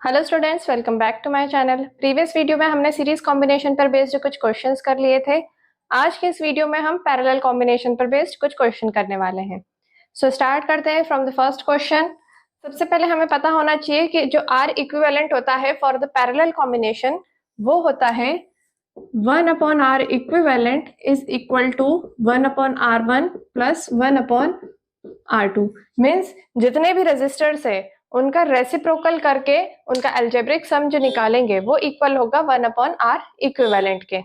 Hello students, welcome back to my channel. Previous video में हमने series combination पर based कुछ क्वेश्चंस कर लिए थे। आज के इस वीडियो में हम पैरेलल कॉम्बिनेशन पर बेस्ड कुछ क्वेश्चन करने वाले हैं। सो स्टार्ट करते हैं फ्रॉम द फर्स्ट क्वेश्चन। सबसे पहले हमें पता होना चाहिए कि जो आर इक्विवेलेंट होता है फॉर द पैरेलल कॉम्बिनेशन वो होता है 1/r equivalent is equal to 1/r1 plus 1/r2। Means जितने भी रेजिस्टर्स है उनका रेसिप्रोकल करके उनका एल्जेब्रिक सम जो निकालेंगे वो इक्वल होगा 1/r इक्विवेलेंट के।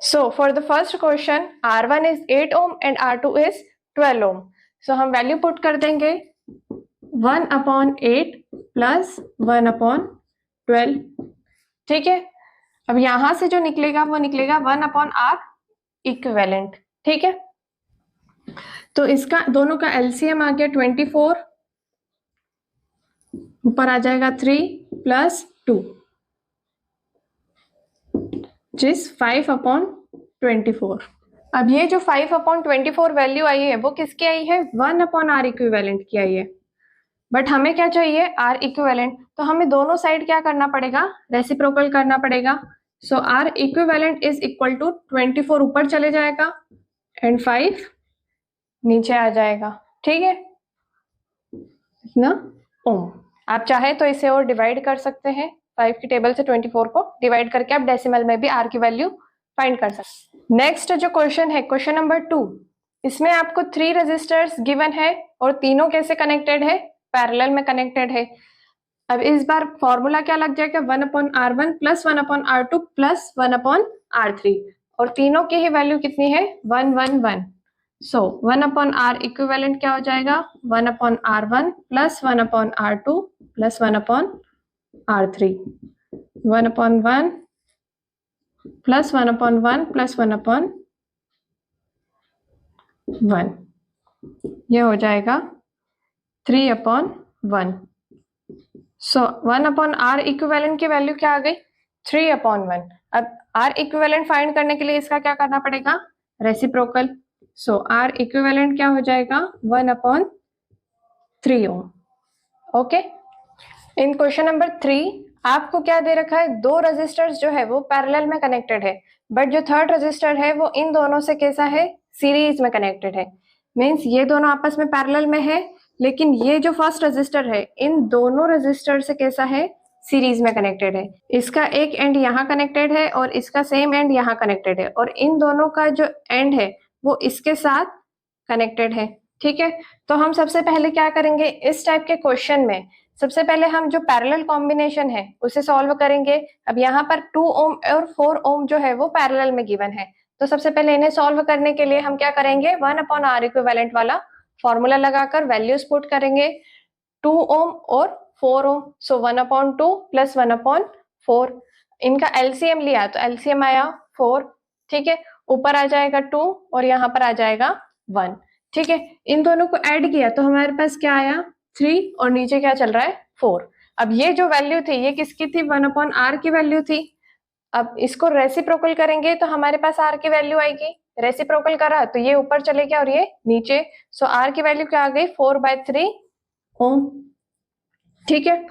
So for the first question R1 is 8 ohm and R2 is 12 ओम। सो हम वैल्यू पुट कर देंगे 1/8 प्लस 1/12। ठीक है, अब यहां से जो निकलेगा वो निकलेगा 1/r इक्विवेलेंट। ठीक है, तो इसका दोनों का एलसीएम आ गया 24, ऊपर आ जाएगा 3 प्लस 2 जिस 5/24। अब ये जो 5/24 वैल्यू आई है वो किसकी आई है? 1/r इक्विवेलेंट की आई है। बट हमें क्या चाहिए? r equivalent. तो हमें दोनों साइड क्या करना पड़ेगा? रेसिप्रोकल करना पड़ेगा। So r equivalent is equal to 24 ऊपर चले जाएगा एंड 5 नीचे आ जाएगा। ठीक है ना ओम। आप चाहे तो इसे और डिवाइड कर सकते हैं, 5 की टेबल से 24 को डिवाइड करके आप डेसिमल में भी r की वैल्यू फाइंड कर सकते हैं। नेक्स्ट जो क्वेश्चन है, क्वेश्चन नंबर 2, इसमें आपको 3 रेजिस्टर्स गिवन है और तीनों कैसे कनेक्टेड है? पैरेलल में कनेक्टेड है। अब इस बार फॉर्मूला क्या लग जाएगा? 1/r1 plus 1/r2 plus 1/r3 और तीनों की ही वैल्यू कितनी है? 1 1 1। सो 1/r इक्विवेलेंट क्या हो जाएगा? 1/r1 plus 1/r2 plus 1/r3। 1/1 plus 1/1 plus 1/1, ये हो जाएगा 3/1। सो 1/r इक्विवेलेंट की वैल्यू क्या आ गई? 3/1। अब r इक्विवेलेंट फाइंड करने के लिए इसका क्या करना पड़ेगा? रेसिप्रोकल। सो r इक्विवेलेंट क्या हो जाएगा? 1/3 ओम। ओके, इन क्वेश्चन नंबर 3 आपको क्या दे रखा है? दो रेजिस्टर्स जो है वो पैरेलल में कनेक्टेड है, बट जो थर्ड रेजिस्टर है वो इन दोनों से कैसा है? सीरीज में कनेक्टेड है। मीन्स ये दोनों आपस में पैरेलल में है, लेकिन ये जो फर्स्ट रेजिस्टर है इन दोनों रेजिस्टर से कैसा है? सीरीज में कनेक्टेड है। इसका एक एंड यहाँ कनेक्टेड है और इसका सेम एंड यहाँ कनेक्टेड है, और इन दोनों का जो एंड है वो इसके साथ कनेक्टेड है। ठीक है, तो हम सबसे पहले क्या करेंगे इस टाइप के क्वेश्चन में? सबसे पहले हम जो पैरेलल कॉम्बिनेशन है उसे सॉल्व करेंगे। अब यहाँ पर 2 ओम और 4 ओम जो है वो पैरेलल में गिवन है, तो सबसे पहले इन्हें सॉल्व करने के लिए हम क्या करेंगे? 1/r इक्विवेलेंट वाला फॉर्मूला लगाकर वैल्यूज पुट करेंगे, 2 ओम और 4 ओम। सो 1/2 प्लस 1/4, इनका एलसीएम लिया तो एलसीएम आया 4। ठीक है, ऊपर आ जाएगा 2 और यहाँ पर आ जाएगा 1। ठीक है, इन दोनों को ऐड किया तो हमारे पास क्या आया? 3 और नीचे क्या चल रहा है? 4। अब ये जो वैल्यू थी ये किसकी थी? 1/r की वैल्यू थी। अब इसको रेसिप्रोकल करेंगे तो हमारे पास r की वैल्यू आएगी। रेसिप्रोकल करा तो ये ऊपर चले गया और ये नीचे। सो r की वैल्यू क्या आ गई? 4/3 ओम। ठीक है,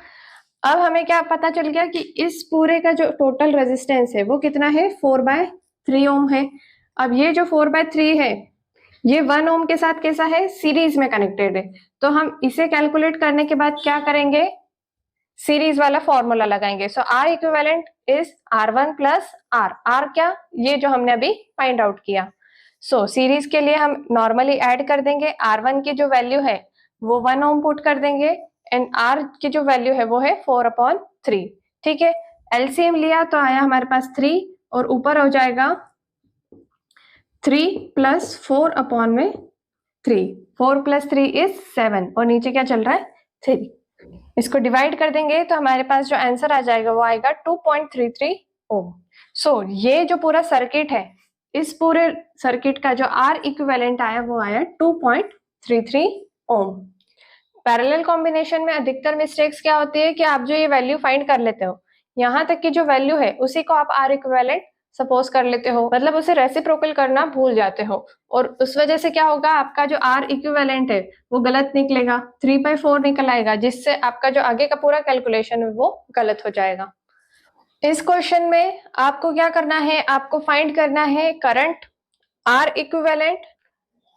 अब हमें क्या पता चल गया कि इस पूरे का जो टोटल रेजिस्टेंस है वो कितना है? 4/3 ओम है। अब ये जो 4/3 है ये 1 ओम के साथ कैसा है? सीरीज में कनेक्टेड है। तो हम इसे कैलकुलेट करने के बाद क्या करेंगे? सीरीज वाला फॉर्मूला लगाएंगे। सो r equivalent is r1 plus r क्या? ये जो हमने अभी फाइंड आउट किया। सो सीरीज के लिए हम नॉर्मली ऐड कर देंगे। r1 की जो वैल्यू है वो 1 ओम पुट कर देंगे एंड r की जो वैल्यू है वो है 4/3। ठीक है, एलसीएम लिया तो आया हमारे पास 3 और ऊपर हो जाएगा 3 प्लस 4/3। 4 प्लस 3 इज 7 और नीचे क्या चल रहा है? 3। इसको डिवाइड कर देंगे तो हमारे पास जो आंसर आ जाएगा वो आएगा 2.33 ओम। सो ये जो पूरा सर्किट है इस पूरे सर्किट का जो R इक्विवेलेंट आया वो आया 2.33 ओम। पैरेलल कॉम्बिनेशन में अधिकतर मिस्टेक्स क्या होती है कि आप जो ये वैल्यू फाइंड कर लेते हो, यहाँ तक की जो वैल्यू है उसी को आप R इक्विवेलेंट सपोज कर लेते हो, मतलब उसे रेसिप्रोकल करना भूल जाते हो, और उस वजह से क्या होगा, आपका जो R इक्विवेलेंट है वो गलत निकलेगा, 3/4 निकल आएगा, जिससे आपका जो आगे का पूरा कैलकुलेशन है वो गलत हो जाएगा। इस क्वेश्चन में आपको क्या करना है, आपको फाइंड करना है current, R equivalent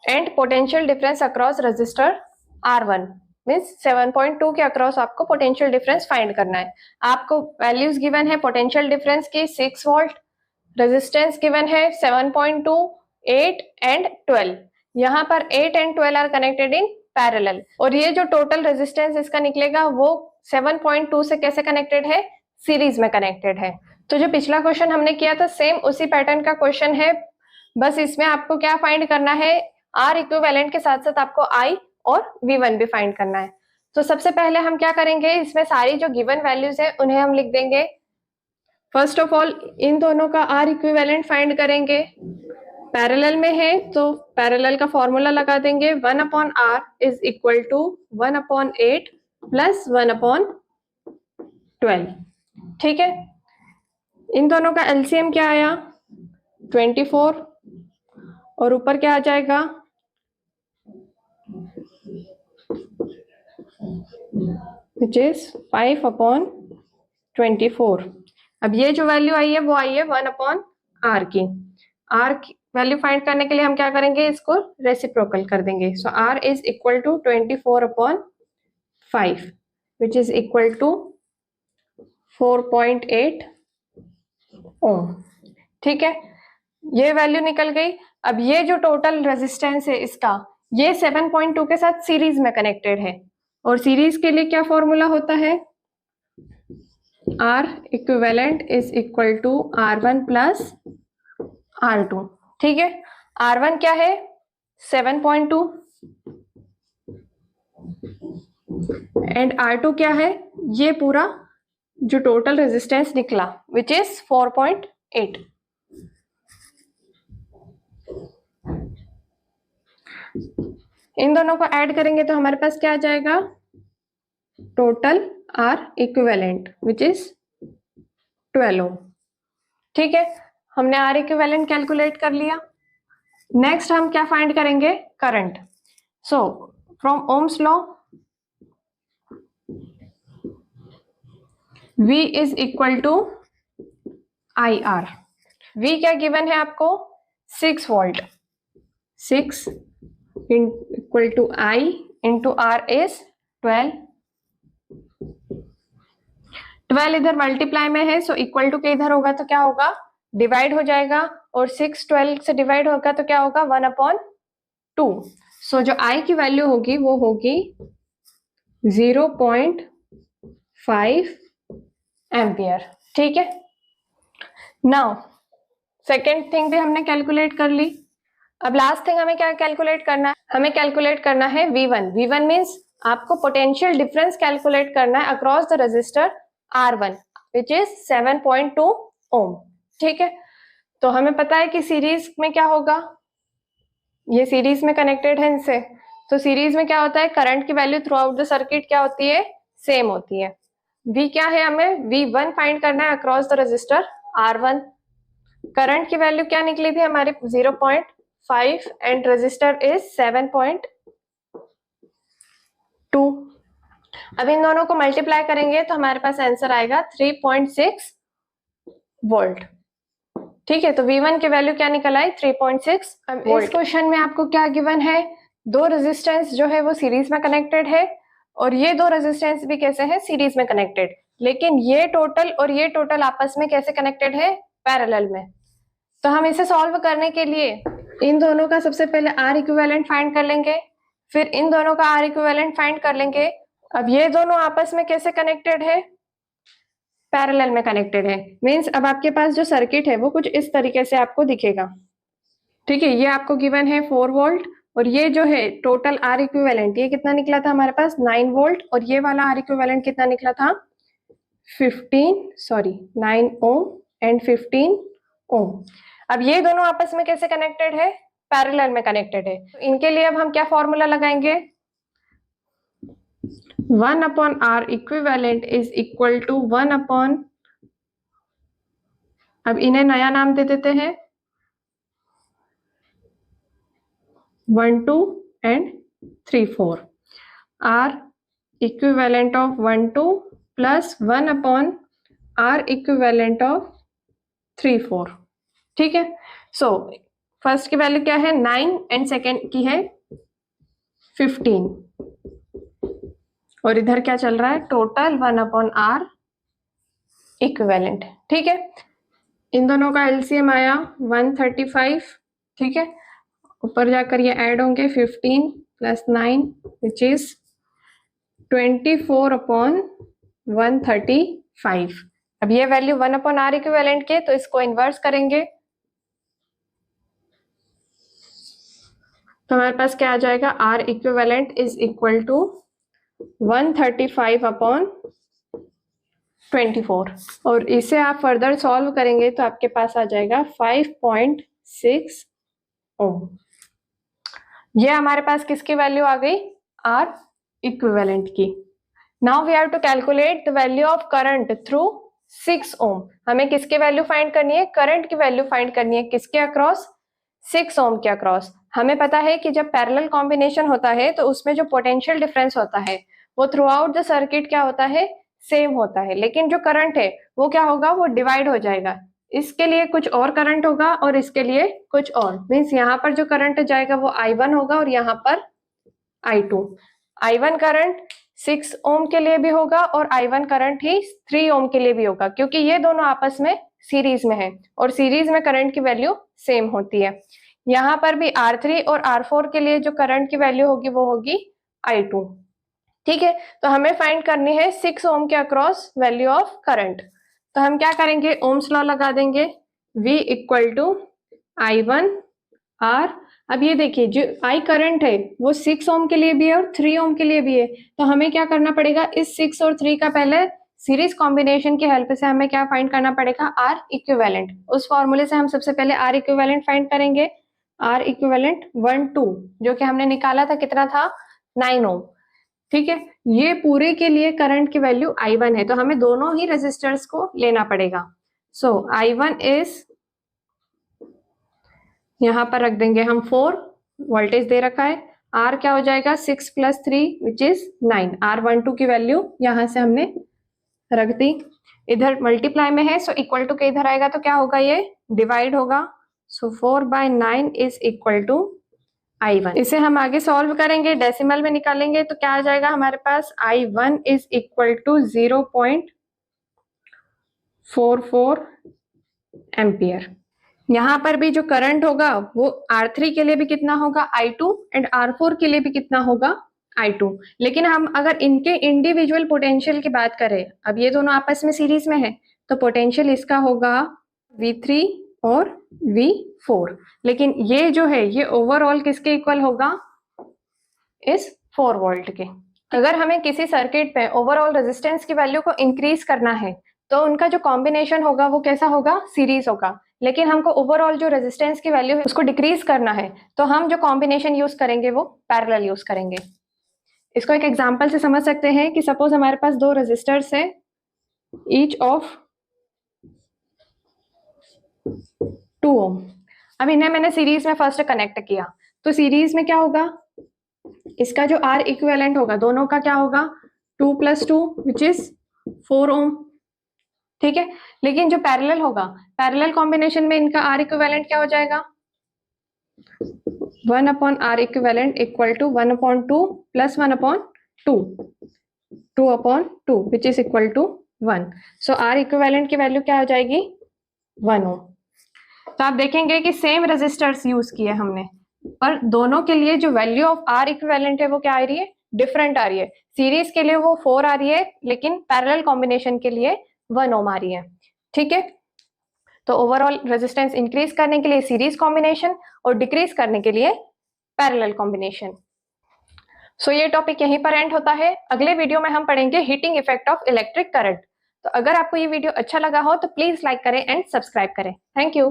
and potential difference across register R1, means 7.2 के अक्रॉस आपको पोटेंशियल डिफरेंस फाइंड करना है। आपको वैल्यूज गिवन है पोटेंशियल डिफरेंस की 6 वोल्ट, रेजिस्टेंस गिवन है 7.2, 8 एंड 12। यहाँ पर 8 and 12 are connected in parallel, और ये जो टोटल रेजिस्टेंस इसका निकलेगा वो 7.2 से कैसे कनेक्टेड है, सीरीज में कनेक्टेड है। तो जो पिछला क्वेश्चन हमने किया था सेम उसी पैटर्न का क्वेश्चन है, बस इसमें आपको क्या फाइंड करना है, आर इक्विवेलेंट के साथ साथ आपको आई और V1 भी फाइंड करना है। तो सबसे पहले हम क्या करेंगे, इसमें सारी जो गिवन वैल्यूज है उन्हें हम लिख देंगे। फर्स्ट ऑफ ऑल इन दोनों का आर इक्विवेलेंट फाइंड करेंगे, पैरेलल में है तो पैरेलल का फॉर्मूला लगा देंगे, 1/r is equal to 1/8 plus 1/12। ठीक है, इन दोनों का एलसीएम क्या आया, 24, और ऊपर क्या आ जाएगा, विच इज 5/24। अब ये जो वैल्यू आई है वो आई है 1/r की। r की वैल्यू फाइंड करने के लिए हम क्या करेंगे, इसको रेसिप्रोकल कर देंगे। So r is equal to 24/5 which is equal to 4.8 ohm. ठीक है, ये वैल्यू निकल गई। अब ये जो टोटल रेजिस्टेंस है इसका, ये 7.2 के साथ सीरीज में कनेक्टेड है, और सीरीज के लिए क्या फॉर्मूला होता है, R equivalent is equal to R1 plus R2। ठीक है, R1 क्या है, 7.2 एंड R2 क्या है, ये पूरा जो टोटल रेजिस्टेंस निकला विच इज 4.8। इन दोनों को ऐड करेंगे तो हमारे पास क्या आ जाएगा, total R equivalent which is 12 ओम। ठीक है, हमने R इक्विवेलेंट कैलकुलेट कर लिया। नेक्स्ट हम क्या फाइंड करेंगे, current. So from Ohm's law V is equal to IR। V क्या गिवन है आपको, 6 volt, 6 equal to I into R is 12। 12 इधर मल्टीप्लाई में है, सो इक्वल टू के इधर होगा तो क्या होगा, डिवाइड हो जाएगा, और 6 12 से डिवाइड होगा तो क्या होगा, 1/2। सो जो I की वैल्यू होगी वो होगी 0.5 एम्पियर। ठीक है, नाउ सेकेंड थिंग भी हमने कैलकुलेट कर ली। अब लास्ट थिंग हमें क्या कैलकुलेट करना है, हमें कैलकुलेट करना है V1। V1 मीन्स आपको पोटेंशियल डिफरेंस कैलकुलेट करना है across the resistor R1 which is 7.2 ohm. ठीक है, तो हमें पता है कि सीरीज में क्या होगा, ये सीरीज में कनेक्टेड है इनसे, तो सीरीज में क्या होता है, करंट की value through out the circuit क्या होती है, सेम होती है। V क्या है, हमें V1 फाइंड करना है across the resistor R1। Current की वैल्यू क्या निकली थी हमारी, 0.5 एंड रेजिस्टर इज 7.2। अब इन दोनों को मल्टीप्लाई करेंगे तो हमारे पास आंसर आएगा 3.6 वोल्ट। ठीक है, तो V1 की वैल्यू क्या निकल आई, 3.6 वोल्ट। इस क्वेश्चन में आपको क्या गिवन है, दो रेजिस्टेंस जो है वो सीरीज में कनेक्टेड है, और ये दो रेजिस्टेंस भी कैसे है, सीरीज में कनेक्टेड, लेकिन ये टोटल और ये टोटल आपस में कैसे कनेक्टेड है, पैरेलल में। तो हम इसे सॉल्व करने के लिए इन दोनों का सबसे पहले R इक्विवेलेंट फाइंड कर लेंगे, फिर इन दोनों का R इक्विवेलेंट फाइंड कर लेंगे। अब ये दोनों आपस में कैसे कनेक्टेड है, पैरेलल में कनेक्टेड है, मींस अब आपके पास जो सर्किट है वो कुछ इस तरीके से आपको दिखेगा। ठीक है, ये आपको गिवन है 4 वोल्ट, और ये जो है टोटल R इक्विवेलेंट ये कितना निकला था हमारे पास, 9 वोल्ट, और ये वाला R इक्विवेलेंट कितना निकला था, 9 ओम एंड 15 ओम। अब ये दोनों आपस में कैसे कनेक्टेड है, पैरेलल में कनेक्टेड है। इनके लिए अब हम क्या फॉर्मूला लगाएंगे, 1/R equivalent is equal to 1/, अब इन्हें नया नाम दे देते हैं 1 2 and 3 4। R equivalent of 1 2 plus 1 upon R equivalent of 3 4। ठीक है, सो फर्स्ट की वैल्यू क्या है 9 एंड सेकेंड की है 15, और इधर क्या चल रहा है टोटल 1 अपॉन R इक्विवेलेंट। ठीक है, इन दोनों का एलसीएम आया 135। ठीक है, ऊपर जाकर ये ऐड होंगे 15 प्लस 9 विच इज 24 अपॉन 135। अब ये वैल्यू 1 अपॉन आर इक्विवेलेंट के, तो इसको इन्वर्स करेंगे तो हमारे पास क्या आ जाएगा, R equivalent is equal to 135 upon 24, और इसे आप फर्दर सॉल्व करेंगे तो आपके पास आ जाएगा 5.6 ओम। ये हमारे पास किसकी वैल्यू आ गई, आर इक्विवेलेंट की। Now we have to calculate the value of current through 6 ohm. हमें किसकी वैल्यू फाइंड करनी है, करंट की वैल्यू फाइंड करनी है, किसके अक्रॉस, 6 ओम के अक्रॉस। हमें पता है कि जब पैरेलल कॉम्बिनेशन होता है तो उसमें जो पोटेंशियल डिफरेंस होता है वो थ्रू आउट द सर्किट क्या होता है, सेम होता है, लेकिन जो करंट है वो क्या होगा, वो डिवाइड हो जाएगा। इसके लिए कुछ और करंट होगा और इसके लिए कुछ और, मीन्स यहाँ पर जो करंट जाएगा वो I1 होगा और यहाँ पर I2। I1 करंट 6 ओम के लिए भी होगा और I1 करंट ही 3 ओम के लिए भी होगा, क्योंकि ये दोनों आपस में सीरीज में है और सीरीज में करंट की वैल्यू सेम होती है। यहाँ पर भी R3 और R4 के लिए जो करंट की वैल्यू होगी वो होगी I2। ठीक है, तो हमें फाइंड करनी है 6 ओम के अक्रॉस वैल्यू ऑफ करंट। तो हम क्या करेंगे, ओम्स लॉ लगा देंगे, V equal to I1 R। अब ये देखिए जो I करंट है वो 6 ओम के लिए भी है और 3 ओम के लिए भी है, तो हमें क्या करना पड़ेगा, इस 6 और 3 का पहले सीरीज कॉम्बिनेशन की हेल्प से हमें क्या फाइंड करना पड़ेगा, R इक्विवेलेंट। उस फॉर्मूले से हम सबसे पहले R इक्विवेलेंट फाइंड करेंगे, R इक्विवेलेंट 1 2 जो कि हमने निकाला था कितना था 9 ओम। ठीक है, ये पूरे के लिए करंट की वैल्यू I1 है, तो हमें दोनों ही रेजिस्टर्स को लेना पड़ेगा। सो I1 इज, यहां पर रख देंगे हम 4, वोल्टेज दे रखा है, R क्या हो जाएगा 6 प्लस 3 विच इज 9। R12 की वैल्यू यहां से हमने रख दी, इधर मल्टीप्लाई में है सो इक्वल टू के इधर आएगा तो क्या होगा, ये डिवाइड होगा। सो 4/9 इज इक्वल टू I1। इसे हम आगे सॉल्व करेंगे, डेसिमल में निकालेंगे तो क्या आ जाएगा हमारे पास, I1 is equal to 0.44 ampere. यहाँ पर भी जो करंट होगा वो R3 के लिए भी कितना होगा I2 एंड R4 के लिए भी कितना होगा I2। लेकिन हम अगर इनके इंडिविजुअल पोटेंशियल की बात करें, अब ये दोनों आपस में सीरीज में है तो पोटेंशियल इसका होगा V3 और V4, लेकिन ये जो है ये ओवरऑल किसके इक्वल होगा, इस 4 वोल्ट के। अगर हमें किसी सर्किट पे ओवरऑल रेजिस्टेंस की वैल्यू को इंक्रीज करना है तो उनका जो कॉम्बिनेशन होगा वो कैसा होगा, सीरीज होगा। लेकिन हमको ओवरऑल जो रेजिस्टेंस की वैल्यू है उसको डिक्रीज करना है तो हम जो कॉम्बिनेशन यूज करेंगे वो पैरेलल यूज करेंगे। इसको एक एग्जांपल से समझ सकते हैं कि सपोज हमारे पास 2 रेजिस्टर्स है, ईच ऑफ 2 ओम। अब इन्हें मैंने सीरीज में फर्स्ट कनेक्ट किया तो सीरीज में क्या होगा, इसका जो R इक्विवेलेंट होगा दोनों का क्या होगा 2 + 2 विच इज 4 ओम। ठीक है, लेकिन जो पैरेलल होगा, पैरेलल कॉम्बिनेशन में इनका R इक्विवेलेंट क्या हो जाएगा, 1 upon R equivalent equal to 1/2 plus 1/2, 2/2 which is equal to 1। So R equivalent की वैल्यू क्या हो जाएगी 1 ओम। तो आप देखेंगे कि सेम रेजिस्टर्स यूज किए हमने, पर दोनों के लिए जो वैल्यू ऑफ R इक्विवेलेंट है वो क्या आ रही है, डिफरेंट आ रही है। सीरीज के लिए वो 4 आ रही है लेकिन पैरेलल कॉम्बिनेशन के लिए 1 ओम आ रही है। ठीक है, तो ओवरऑल रेजिस्टेंस इंक्रीज करने के लिए सीरीज कॉम्बिनेशन और डिक्रीज करने के लिए पैरेलल कॉम्बिनेशन। सो ये टॉपिक यहीं पर एंड होता है। अगले वीडियो में हम पढ़ेंगे heating effect of electric current. तो अगर आपको ये वीडियो अच्छा लगा हो तो प्लीज लाइक करें एंड सब्सक्राइब करें। Thank you.